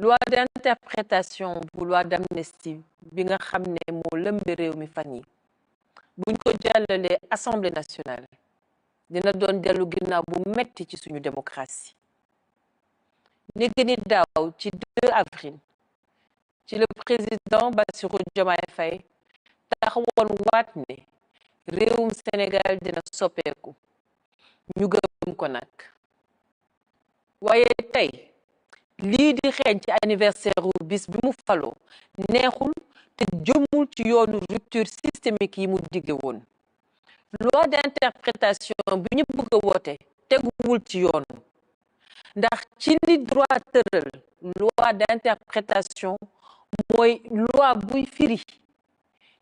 loi d'interprétation bu loi d'amnistie bi nga xam ne moo lëmbe réew mi fan yi buñ ko jàllalee assemblée nationale dina doon dellu ginnaaw bu metti ci suñu démocratie léegi ni daaw ci 2 avril ci le président Bassirou Diomaye Faye taxawoon waat ne réewum Sénégal dina soppeeku ñu gëm ko nag waaye tey lii di xeeñ ci anniversaire u bis bi mu faloo neexul te jëmul ci yoonu rupture systémique yi mu digge woon loi d'interprétation bi ñu bëgg a woote teguwul ci yoon ndax ci li droit tëral loi d'interprétation mooy loi buy firi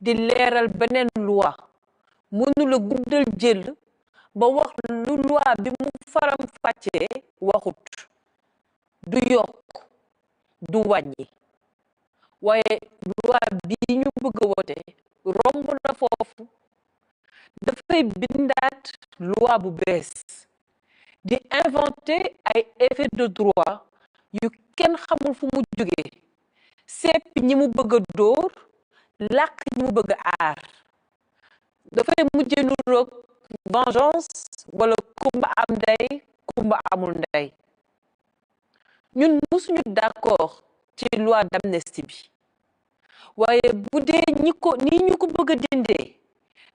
di leeral beneen loi mënula guddal jël ba wax lu loi bi mu faram fàccee waxut du yokk du wàññi waaye loi bi ñu bëgg a wote romb na foofu dafay bindaat loi bu bees di inventer ay effet de droit yu kenn xamul fu mu jógee seppi ñi mu bëgg a dóor làq ñi mu bëgg a aar dafay mujjee nu roog vengeance wala kumba am ndey kumba amul ndey ñun musuñu d'accord ci loi d'amnistie bi waaye bu dee nii ñu ko bëgg a dindee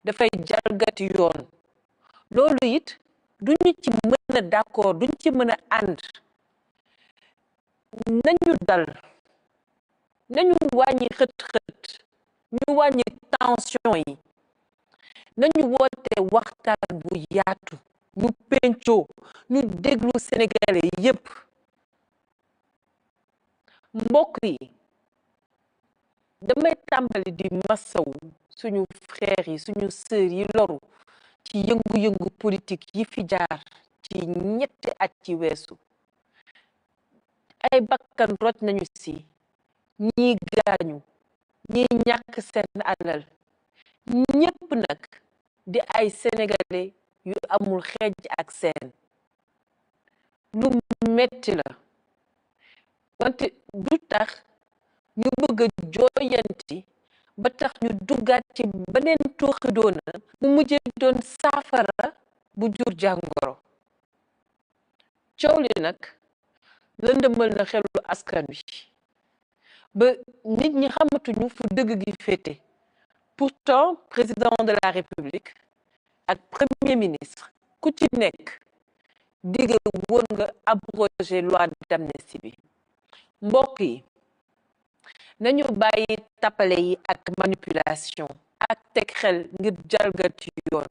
dafay jalgati yoon loolu it duñu ci mën a d'accord duñu ci mën a ànd nañu dal nañu wàññi xët-xët ñu wàññi tension yi nañu woote waxtaan bu yaatu ñu pencoo ñu déglu sénégalais yépp mbokk yi damay tàmbali di masawu suñu frères yi suñu sœurs yi loru ci yëngu-yëngu politique yi fi jaar ci ñetti at ci weesu ay bakkan rot nañu ci ñii gaañu ñii ñàkk seen alal ñépp nag di ay sénégalais yu amul xeej ak seen lu metti la wante du tax ñu bëgg a jooyanti ba tax ñu duggaat ci beneen tuuxi doona mu mujjee doon saafara bu jur jàngoro coow li nag lëndëmal na xelu askan wi ba nit ñi xamatuñu fu dëgg gi féete pourtant président de la république ak premier ministre ku ci nekk digge woon nga abroger loi d'amnistie bi mbokk yi nañu bàyyi tappale yi ak manipulation ak teg xel ngir jalgati yoon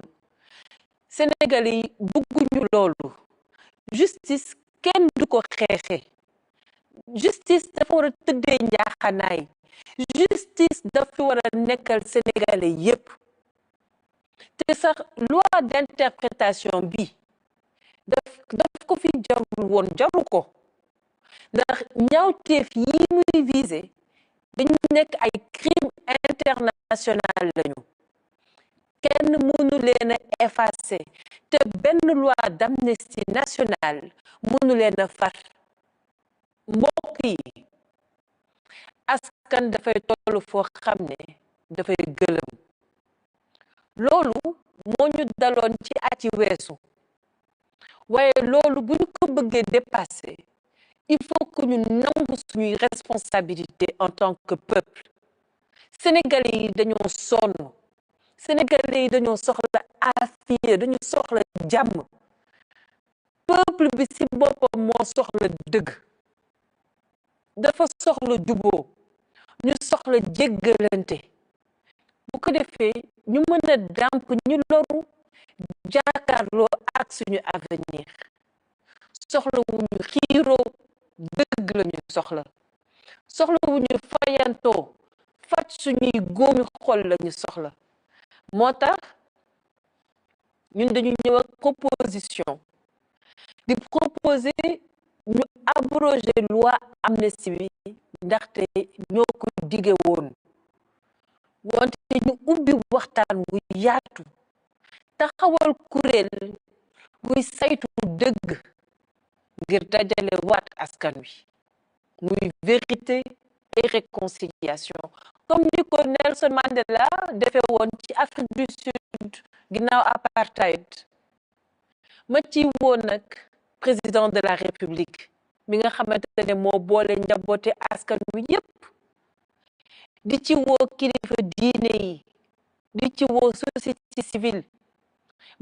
Sénégalais yi bëgguñu loolu justice kenn du ko xeexe justice dafa war a tëddee njaaxanaay justice dafa war a nekkal Sénégalais yépp te sax loi d'interprétation bi daf ko fi jarul woon jaru ko ndax ñaawteef yi muy visé dañu nekk ay crime international lañu kenn mënu leen a effacer te benn loi d'amnistie nationale mënu leen a far mbokk yi askan dafay tollu foo xam ne dafay gëlëm loolu moo ñu daloon ci ati weesu waaye loolu bu ñu ko bëggee dépasser il faut que ñu nangu suñuy responsabilité en tant que peuple sénégalais yi dañoo sonn sénégalais yi dañoo soxla affaire dañu soxla jàmm peuple bi ci boppam moo soxla dëgg dafa soxla juboo ñu soxla jéggalante bu ko defee ñu mën a dàmp ñu loru jàkkaarloo ak suñu avenir soxla wu ñu xiiroo dëgg lañu soxla wu ñu fayantoo faj suñuy góomi xol lañu soxla moo tax ñun dañu ñëw ak proposition di proposer ñu abroger loi amnistie bi ndaxte ñoo ko dige woon wante ñu ubbi waxtaan wu yaatu taxawal kuréel buy saytu dëgg ngir dajale waat askan wi muy vérité et réconciliation comme ni ko Nelson Mandela defee woon ci Afrique du Sud ginnaaw apartheid ma ci woon nag président de la République mi nga xamante ne moo boole njaboote askan wi yépp di ci woo kilifa diine yi di ci woo société civile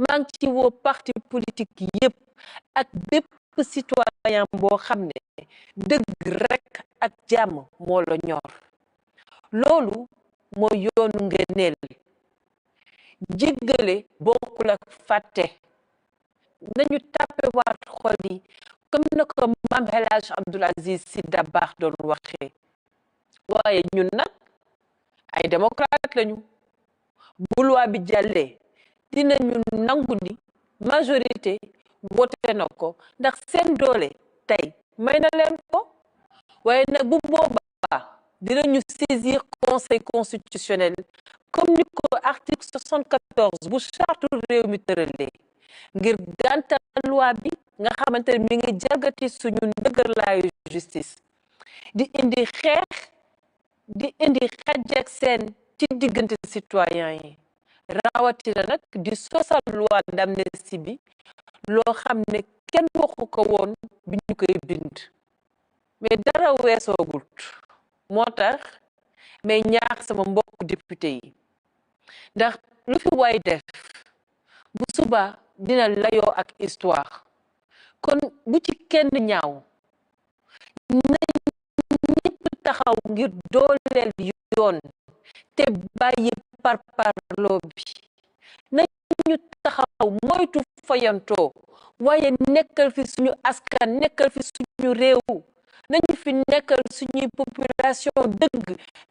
maa ngi ci woo parti politique yépp ak bépp citoyen boo xam ne dëgg rekk ak jàmm moo la ñor loolu mooy yoonu ngëneel jéggale bokkul ak fàtte nañu tàppewaat xol yi comme na ko Mame El Hadji Abdoul Aziz Sy Dabakh doon waxee waaye ñun nag ay démocrate lañu bu loi bi jàllee dinañu nangu ni majorité wote na ko ndax seen doole tey may na leen ko waaye nag bu boobaa dinañu saisir conseil constitutionnel comme ni ko article 74 bu charte réew mi tëralee ngir gàntal loi bi nga xamante ne mi ngi jalgati suñu ndëgërlaayu justice di indi xeex di indi xàjj ak seen ci diggante citoyen yi rawatina nag di sosal loi d'amnistie bi loo xam ne kenn waxu ko woon bi ñu koy bind mais dara weesoogut moo tax mais ñaax sama mbokk député yi ndax lu fi waay def bu suba dina layoo ak histoire kon bu ci kenn ñaaw nañ ñépp taxaw ngir dooleel yoon te bàyyi parparloo bi nañu taxaw moytu fayantoo waaye nekkal fi suñu askan nekkal fi suñu réew nañu fi nekkal suñuy population dëgg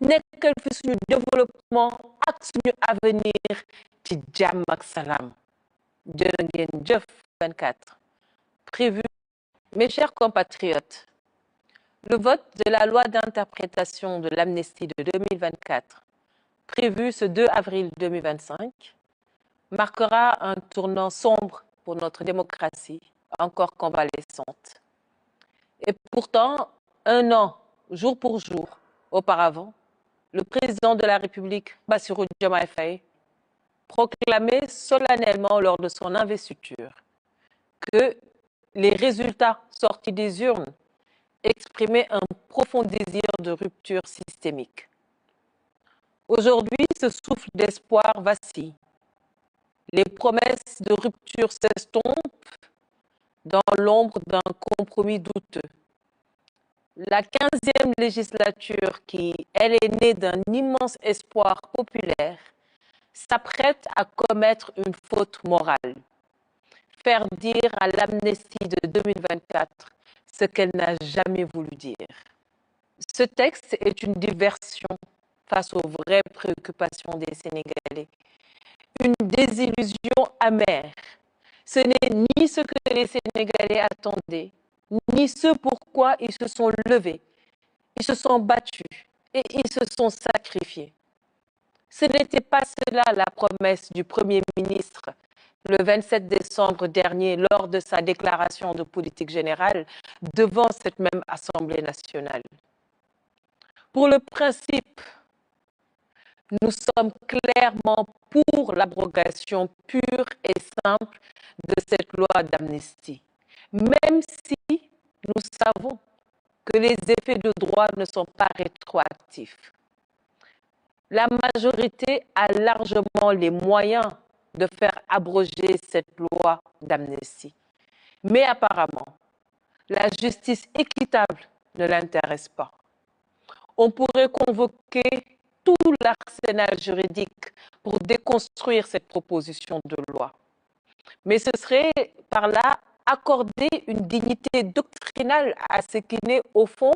nekkal fi suñu développement ak suñu avenir ci jàmm ak salaam jërë ngeen jëf 24 prévu. Mes chers compatriotes, le vote de la loi d'interprétation de l'amnistie de 2024 prévu ce 2 avril 2025 marquera un tournant sombre pour notre démocratie encore convalescente. Et pourtant, un an, jour pour jour, auparavant, le président de la République, Bassirou Diomaye Faye, proclamait solennellement lors de son investiture que les résultats sortis des urnes exprimaient un profond désir de rupture systémique. Aujourd'hui, ce souffle d'espoir vacille. Les promesses de rupture s'estompent dans l'ombre d'un compromis douteux. La 15e législature, qui, elle, est née d'un immense espoir populaire, s'apprête à commettre une faute morale. Faire dire à l'amnistie de 2024 ce qu'elle n'a jamais voulu dire. Ce texte est une diversion face aux vraies préoccupations des Sénégalais. Une désillusion amère. Ce n'est ni ce que les Sénégalais attendaient, ni ce pourquoi ils se sont levés, ils se sont battus et ils se sont sacrifiés. Ce n'était pas cela la promesse du Premier ministre le 27 décembre dernier lors de sa déclaration de politique générale devant cette même Assemblée nationale. Pour le principe, nous sommes clairement pour l'abrogation pure et simple de cette loi d'amnistie, même si nous savons que les effets de droit ne sont pas rétroactifs. La majorité a largement les moyens de faire abroger cette loi d'amnistie. Mais apparemment, la justice équitable ne l'intéresse pas. On pourrait convoquer tout l'arsenal juridique pour déconstruire cette proposition de loi. Mais ce serait par là accorder une dignité doctrinale à ce qui n'est au fond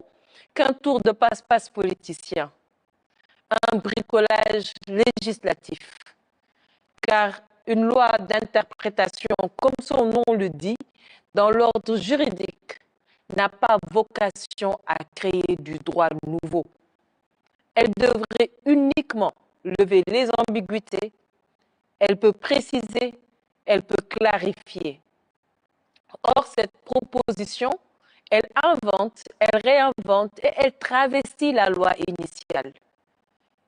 qu'un tour de passe-passe politicien, un bricolage législatif. Car une loi d'interprétation, comme son nom le dit, dans l'ordre juridique, n'a pas vocation à créer du droit nouveau. Elle devrait uniquement lever les ambiguïtés, elle peut préciser, elle peut clarifier. Or, cette proposition Elle invente, elle réinvente et elle travestit la loi initiale.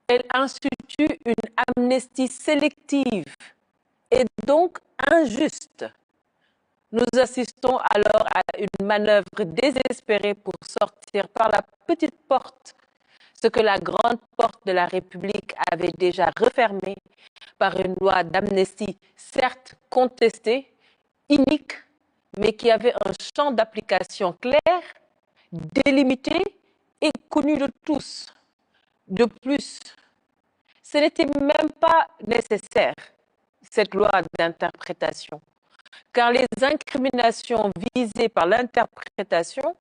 Elle institue une amnistie sélective et donc injuste. Nous assistons alors à une manœuvre désespérée pour sortir par la petite porte ce que la grande porte de la République avait déjà refermé par une loi d'amnistie certes contestée, inique, mais qui avait un champ d'application clair, délimité et connu de tous. De plus, ce n'était même pas nécessaire, cette loi d'interprétation, car les incriminations visées par l'interprétation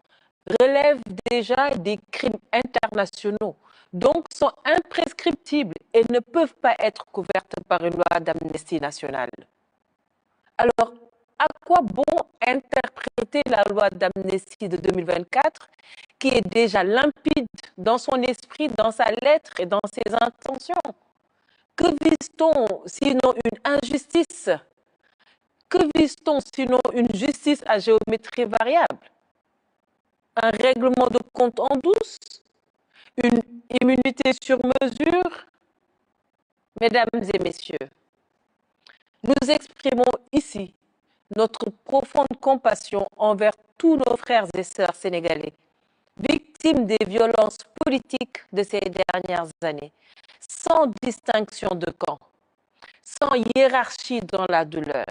relèvent déjà des crimes internationaux, donc sont imprescriptibles et ne peuvent pas être couvertes par une loi d'amnistie nationale. Alors, à quoi bon interpréter la loi d'amnistie de 2024, qui est déjà limpide dans son esprit, dans sa lettre et dans ses intentions? Que vise-t-on sinon une injustice? Que vise-t-on sinon une justice à géométrie variable? Un règlement de compte en douce? Une immunité sur mesure? Mesdames et messieurs, nous exprimons ici notre profonde compassion envers tous nos frères et sœurs sénégalais, victimes des violences politiques de ces dernières années, sans distinction de camp, sans hiérarchie dans la douleur.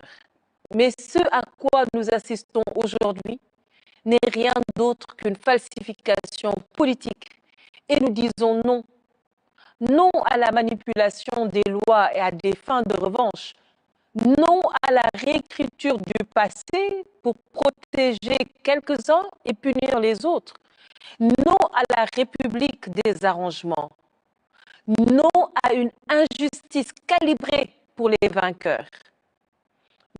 Mais ce à quoi nous assistons aujourd'hui n'est rien d'autre qu'une falsification politique. Et nous disons non. Non à la manipulation des lois et à des fins de revanche. Non à la réécriture du passé pour protéger quelques-uns et punir les autres. Non à la République des arrangements. Non à une injustice calibrée pour les vainqueurs.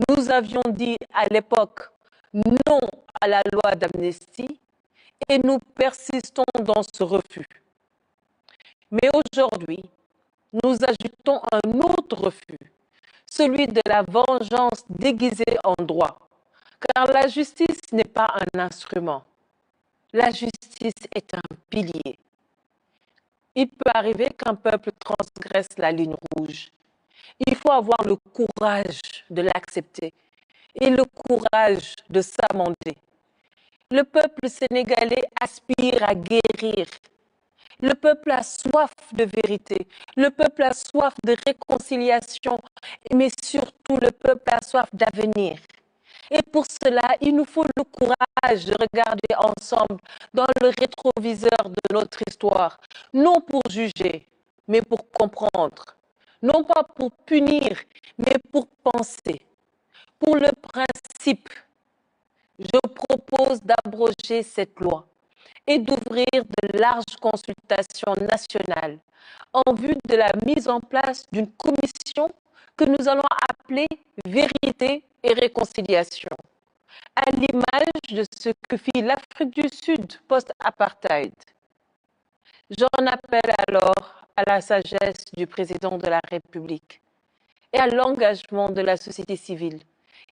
Nous avions dit à l'époque non à la loi d'amnistie et nous persistons dans ce refus. Mais aujourd'hui, nous ajoutons un autre refus, celui de la vengeance déguisée en droit. Car la justice n'est pas un instrument. La justice est un pilier. Il peut arriver qu'un peuple transgresse la ligne rouge. Il faut avoir le courage de l'accepter et le courage de s'amender. Le peuple sénégalais aspire à guérir. Le peuple a soif de vérité. Le peuple a soif de réconciliation. Mais surtout, le peuple a soif d'avenir. Et pour cela, il nous faut le courage de regarder ensemble dans le rétroviseur de notre histoire. Non pour juger, mais pour comprendre. Non pas pour punir, mais pour penser. Pour le principe, je propose d'abroger cette loi et d'ouvrir de larges consultations nationales en vue de la mise en place d'une commission que nous allons appeler Vérité et Réconciliation, à l'image de ce que fit l'Afrique du Sud post-apartheid. J'en appelle alors à la sagesse du président de la République et à l'engagement de la société civile,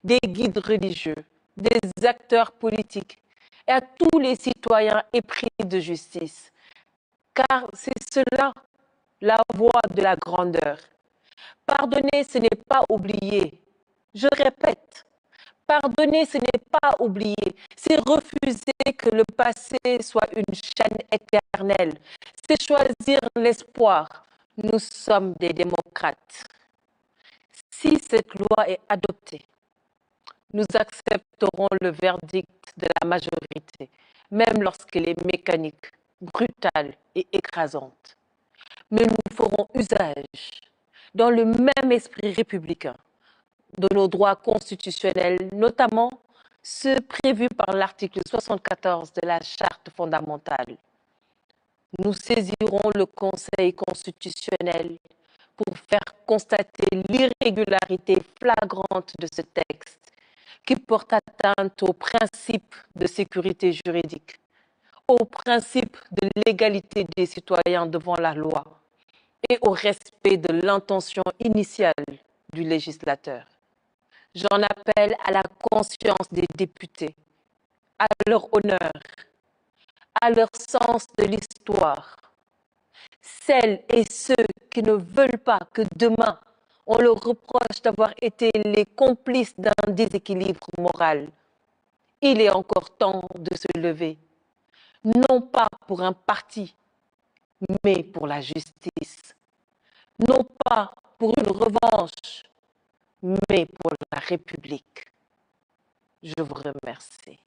des guides religieux, des acteurs politiques et à tous les citoyens épris de justice. Car c'est cela, la voie de la grandeur. Pardonner, ce n'est pas oublier. Je répète, pardonner, ce n'est pas oublier. C'est refuser que le passé soit une chaîne éternelle. C'est choisir l'espoir. Nous sommes des démocrates. Si cette loi est adoptée, nous accepterons le verdict de la majorité, même lorsqu'elle est mécanique, brutale et écrasante. Mais nous ferons usage, dans le même esprit républicain, de nos droits constitutionnels, notamment ceux prévus par l'article 74 de la Charte fondamentale. Nous saisirons le Conseil constitutionnel pour faire constater l'irrégularité flagrante de ce texte qui porte atteinte au principe de sécurité juridique, au principe de l'égalité des citoyens devant la loi et au respect de l'intention initiale du législateur. J'en appelle à la conscience des députés, à leur honneur, à leur sens de l'histoire. Celles et ceux qui ne veulent pas que demain, on leur reproche d'avoir été les complices d'un déséquilibre moral. Il est encore temps de se lever, non pas pour un parti, mais pour la justice. Non pas pour une revanche, mais pour la République. Je vous remercie.